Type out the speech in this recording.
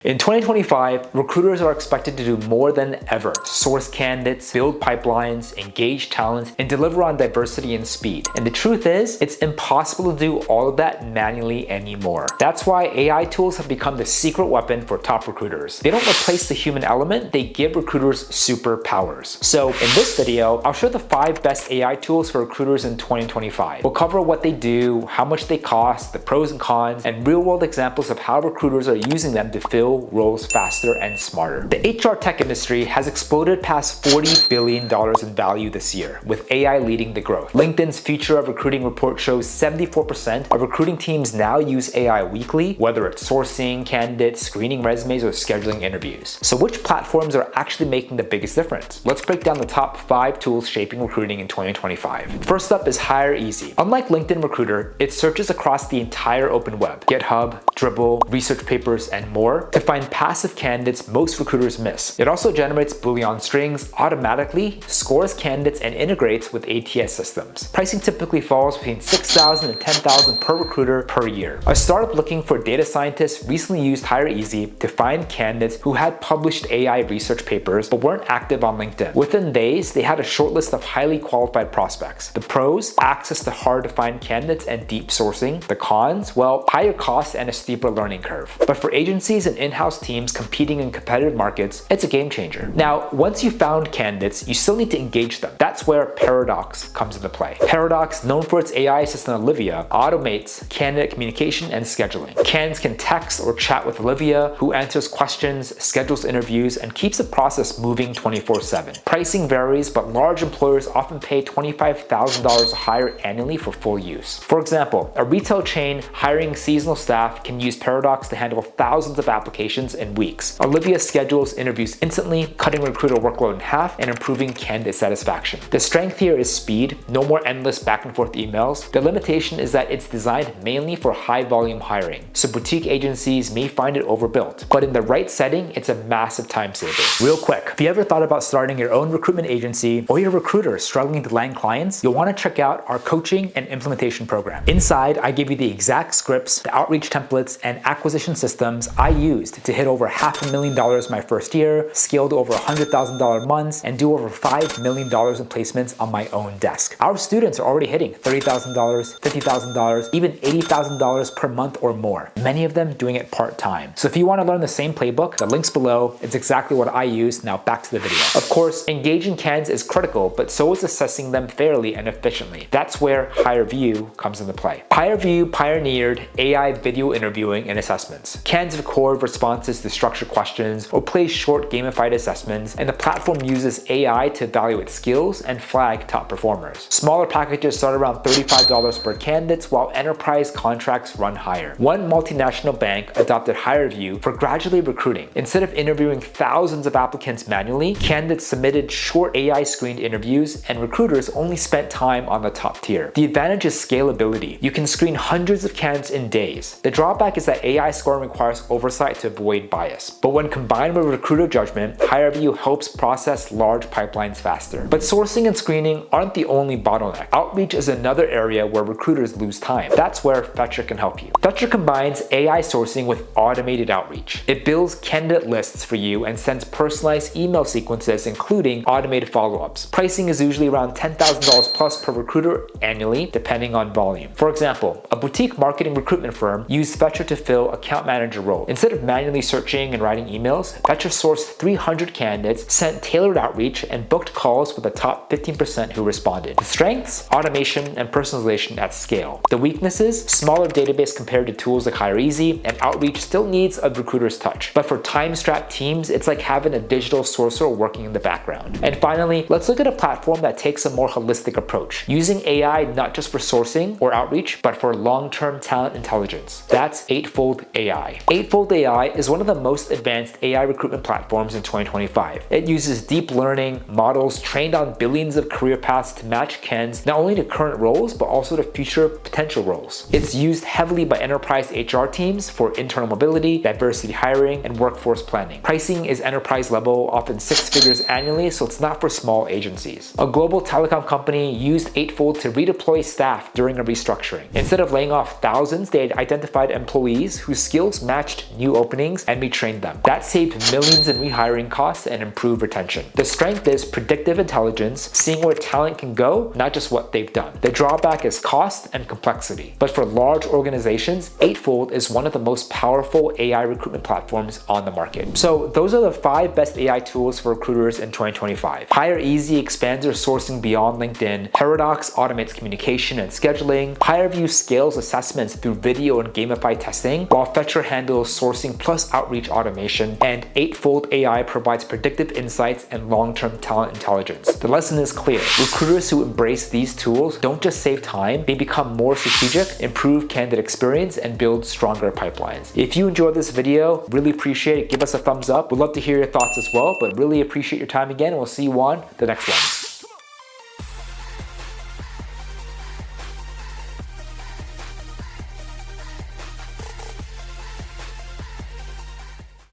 In 2025, recruiters are expected to do more than ever: source candidates, build pipelines, engage talent, and deliver on diversity and speed. And the truth is, it's impossible to do all of that manually anymore. That's why AI tools have become the secret weapon for top recruiters. They don't replace the human element, they give recruiters superpowers. So in this video, I'll show the 5 best AI tools for recruiters in 2025. We'll cover what they do, how much they cost, the pros and cons, and real-world examples of how recruiters are using them to fill roles faster and smarter. The HR tech industry has exploded past $40 billion in value this year, with AI leading the growth. LinkedIn's Future of Recruiting report shows 74% of recruiting teams now use AI weekly, whether it's sourcing candidates, screening resumes, or scheduling interviews. So which platforms are actually making the biggest difference? Let's break down the top 5 tools shaping recruiting in 2025. First up is HireVue. Unlike LinkedIn Recruiter, it searches across the entire open web: GitHub, Dribbble, research papers, and more to find passive candidates most recruiters miss. It also generates Boolean strings automatically, scores candidates, and integrates with ATS systems. Pricing typically falls between $6,000 and $10,000 per recruiter per year. A startup looking for data scientists recently used HireVue to find candidates who had published AI research papers but weren't active on LinkedIn. Within days, they had a short list of highly qualified prospects. The pros: access to hard-to-find candidates and deep sourcing. The cons: well, higher costs and a steeper learning curve. But for agencies and in-house teams competing in competitive markets, it's a game changer. Now, once you've found candidates, you still need to engage them. That's where Paradox comes into play. Paradox, known for its AI assistant Olivia, automates candidate communication and scheduling. Candidates can text or chat with Olivia, who answers questions, schedules interviews, and keeps the process moving 24/7. Pricing varies, but large employers often pay $25,000 higher annually for full use. For example, a retail chain hiring seasonal staff can use Paradox to handle thousands of applications in weeks. Olivia schedules interviews instantly, cutting recruiter workload in half and improving candidate satisfaction. The strength here is speed, no more endless back and forth emails. The limitation is that it's designed mainly for high volume hiring, so boutique agencies may find it overbuilt. But in the right setting, it's a massive time saver. Real quick, if you ever thought about starting your own recruitment agency, or you're a recruiter struggling to land clients, you'll want to check out our coaching and implementation program. Inside, I give you the exact scripts, the outreach templates, and acquisition systems I used to hit over $500,000 my first year, scale to over $100,000 months, and do over $5 million in placements on my own desk. Our students are already hitting $30,000, $50,000, even $80,000 per month or more, many of them doing it part-time. So if you want to learn the same playbook, the link's below. It's exactly what I use. Now back to the video. Of course, engaging candidates is critical, but so is assessing them fairly and efficiently. That's where HireVue comes into play. HireVue pioneered AI video interviewing and assessments. Candidates record responses to structured questions or play short gamified assessments, and the platform uses AI to evaluate skills and flag top performers. Smaller packages start around $35 per candidate, while enterprise contracts run higher. One multinational bank adopted HireVue for gradually recruiting. Instead of interviewing thousands of applicants manually, candidates submitted short AI screened interviews, and recruiters only spent time on the top tier. The advantage is scalability. You can screen hundreds of candidates in days. The drawback is that AI scoring requires oversight to avoid bias. But when combined with recruiter judgment, HireVue helps process large pipelines faster. But sourcing and screening aren't the only bottleneck. Outreach is another area where recruiters lose time. That's where Fetcher can help you. Fetcher combines AI sourcing with automated outreach. It builds candidate lists for you and sends personalized email sequences, including automated follow-ups. Pricing is usually around $10,000 plus per recruiter annually, depending on volume. For example, a boutique marketing recruitment firm used Fetcher to fill account manager role. Instead of manually searching and writing emails, Fetcher sourced 300 candidates, sent tailored outreach, and booked calls with the top 15% who responded. The strengths: automation and personalization at scale. The weaknesses: smaller database compared to tools like HireVue, and outreach still needs a recruiter's touch. But for time-strapped teams, it's like having a digital sorcerer working in the background. And finally, let's look at a platform that takes a more holistic approach, using AI not just for sourcing or outreach, but for long-term talent intelligence. That's Eightfold AI. Eightfold AI is one of the most advanced AI recruitment platforms in 2025. It uses deep learning models trained on billions of career paths to match candidates not only to current roles, but also to future potential roles. It's used heavily by enterprise HR teams for internal mobility, diversity hiring, and workforce planning. Pricing is enterprise level, often 6 figures annually, so it's not for small agencies. A global telecom company used Eightfold to redeploy staff during a restructuring. Instead of laying off thousands, they identified employees whose skills matched new openings and retrained them. That saved millions in rehiring costs and improved retention. The strength is predictive intelligence, seeing where talent can go, not just what they've done. The drawback is cost and complexity. But for large organizations, Eightfold is one of the most powerful AI recruitment platforms on the market. So those are the 5 best AI tools for recruiters in 2025. HireEasy expands their sourcing beyond LinkedIn. Paradox automates communication and scheduling. HireVue scales assessments through video and gamified testing, while Fetcher handles sourcing plus outreach automation. And Eightfold AI provides predictive insights and long-term talent intelligence. The lesson is clear. Recruiters who embrace these tools don't just save time, they become more strategic, improve candidate experience, and build stronger pipelines. If you enjoyed this video, really appreciate it. Give us a thumbs up. We'd love to hear your thoughts as well, but really appreciate your time again, and we'll see you on the next one.